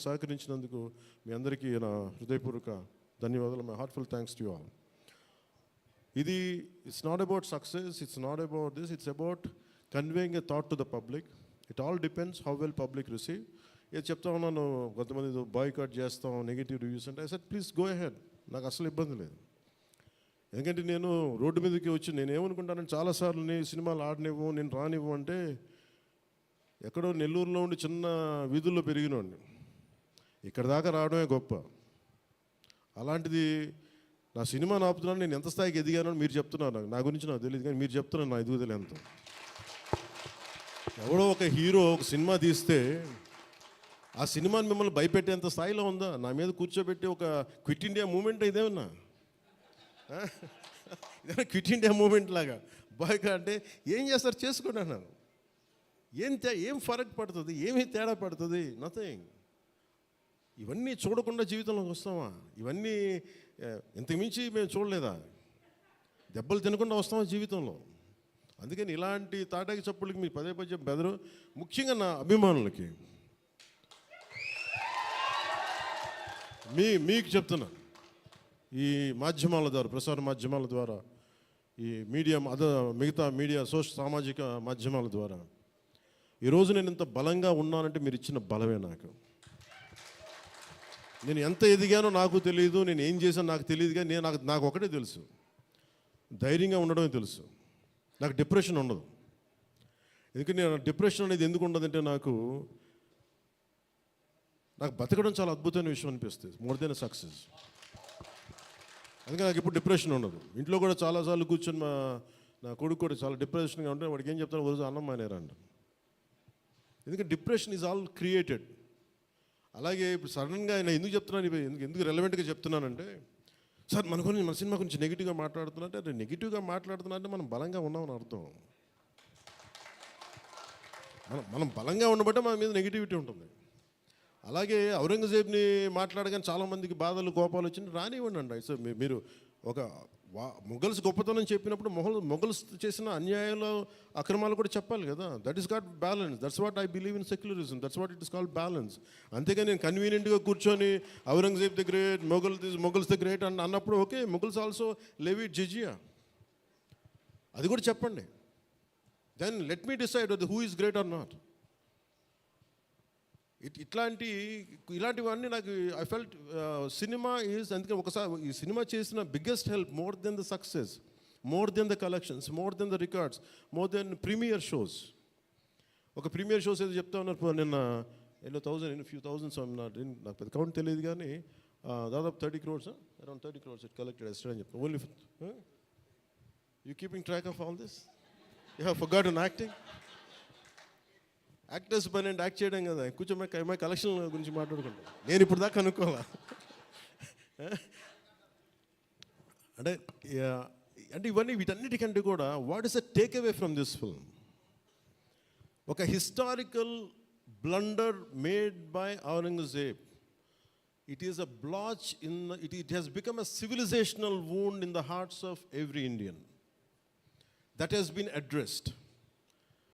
సహకరించినందుకు మీ అందరికీ నా హృదయపూర్వక ధన్యవాదాలు. My heartful thanks to you all. ఇది it's not about success, it's not about this, it's about conveying a thought to the public. It all depends how well public receive. ఏది చెప్తా ఉన్నాను, కొంతమంది బాయ్కాట్ చేస్తాం, నెగిటివ్ రివ్యూస్ అంటే I said please go ahead, నాకు అసలు ఇబ్బంది లేదు. ఎందుకంటే నేను రోడ్డు మీదకి వచ్చి నేను ఏమనుకుంటానంటే చాలాసార్లు నీ సినిమాలు ఆడనివ్వు, నేను రానివ్వు అంటే ఎక్కడో నెల్లూరులో ఉండి చిన్న వీధుల్లో పెరిగినోడిని, ఇక్కడ దాకా రావడమే గొప్ప. అలాంటిది నా సినిమా ఆపుతున్నాను, నేను ఎంత స్థాయికి ఎదిగానో మీరు చెప్తున్నారు. నా గురించి నాకు తెలియదు, కానీ మీరు చెప్తున్నారు నా ఎదుగుదల ఎంత. ఎవడో ఒక హీరో ఒక సినిమా తీస్తే ఆ సినిమాని మిమ్మల్ని భయపెట్టేంత స్థాయిలో ఉందా? నా మీద కూర్చోబెట్టి ఒక క్విట్ ఇండియా మూమెంట్ ఇదేమన్నా, ఇదేనా క్విట్ ఇండియా మూమెంట్ లాగా? బాయ్కా అంటే ఏం చేస్తారు, చేసుకోండి అన్నాను. ఏం ఫరక్ పడుతుంది, ఏమీ తేడా పడుతుంది? నథింగ్. ఇవన్నీ చూడకుండా జీవితంలోకి వస్తామా? ఇవన్నీ ఇంతకుమించి మేము చూడలేదా? దెబ్బలు తినకుండా వస్తామా జీవితంలో? అందుకని ఇలాంటి తాటాకి చప్పుళ్ళకి మీ పదే పదే బెదరు. ముఖ్యంగా నా అభిమానులకి మీకు చెప్తున్నా, ఈ మాధ్యమాల ద్వారా, ప్రసార మాధ్యమాల ద్వారా, ఈ మీడియా మిగతా మీడియా సామాజిక మాధ్యమాల ద్వారా ఈరోజు నేను ఇంత బలంగా ఉన్నానంటే మీరు ఇచ్చిన బలమే. నేను ఎంత ఎదిగానో నాకు తెలియదు, నేను ఏం చేశానో నాకు తెలియదు, కానీ నాకు ఒకటే తెలుసు, ధైర్యంగా ఉండడమే తెలుసు. నాకు డిప్రెషన్ ఉండదు. ఎందుకంటే నేను డిప్రెషన్ అనేది ఎందుకు ఉండదంటే నాకు బతకడం చాలా అద్భుతమైన విషయం అనిపిస్తుంది, మోర్ దెన్ సక్సెస్. అందుకే నాకు ఇప్పుడు డిప్రెషన్ ఉండదు. ఇంట్లో కూడా చాలాసార్లు కూర్చొని నా కొడుకు కూడా చాలా డిప్రెషన్గా ఉంటే వాడికి ఏం చెప్తాను, రోజు అన్నం మానేరంట. ఎందుకంటే డిప్రెషన్ ఈజ్ ఆల్ క్రియేటెడ్. అలాగే ఇప్పుడు సడన్గా ఆయన ఎందుకు చెప్తున్నాను, ఎందుకు రెలవెంట్గా చెప్తున్నానంటే, సార్ మన సినిమా గురించి నెగిటివ్గా మాట్లాడుతున్నట్టే, అది నెగిటివ్గా మాట్లాడుతున్నా అంటే మనం బలంగా ఉన్నామని అర్థం. మనం బలంగా ఉండబట్టే మన మీద నెగిటివిటీ ఉంటుంది. అలాగే ఔరంగజేబ్ని మాట్లాడగానే చాలామందికి బాధలు కోపాలు వచ్చింది, రానివ్వండి అండి. సో మీరు ఒక మొఘల్స్ గొప్పతనం చెప్పినప్పుడు మొఘల్స్ చేసిన అన్యాయాలు అక్రమాలు కూడా చెప్పాలి కదా. That is got balance. That's what I believe in secularism. That's what it is called balance. అంతేగాని నేను కన్వీనియంట్గా కూర్చొని Aurangzeb the great, Mughals the great అన్నప్పుడు okay, Mughals also levied jizya, అది కూడా చెప్పండి. Then let me decide who is great or not. ఇలాంటివన్నీ నాకు ఐ ఫెల్ట్ సినిమా ఈజ్. అందుకే ఒకసారి ఈ సినిమా చేసిన biggest help, more than the success, more than the collections, more than the records, more than premiere shows. ఒక premiere shows ఏదో చెప్తా ఉన్నారు నిన్న, ఫ్యూ థౌజండ్స్, నాకు పెద్ద కౌంట్ తెలియదు, కానీ దాదాపు 30 crores, around 30 crores it collected yesterday అని చెప్తాను. Only you keeping track of all this? You have forgotten acting. Actors పని అంటే యాక్ట్ చేయడం కదా, కూర్చోమై కలెక్షన్ గురించి మాట్లాడుకుంటాం. నేను ఇప్పుడు దాకా కనుక్కోవాలా అంటే ఇవన్నీ వీటన్నిటికంటే కూడా what is a takeaway from this film? ఒక historical blunder made by Aurangzeb. It is a blotch it has become a civilisational wound in the hearts of every Indian. That has been addressed.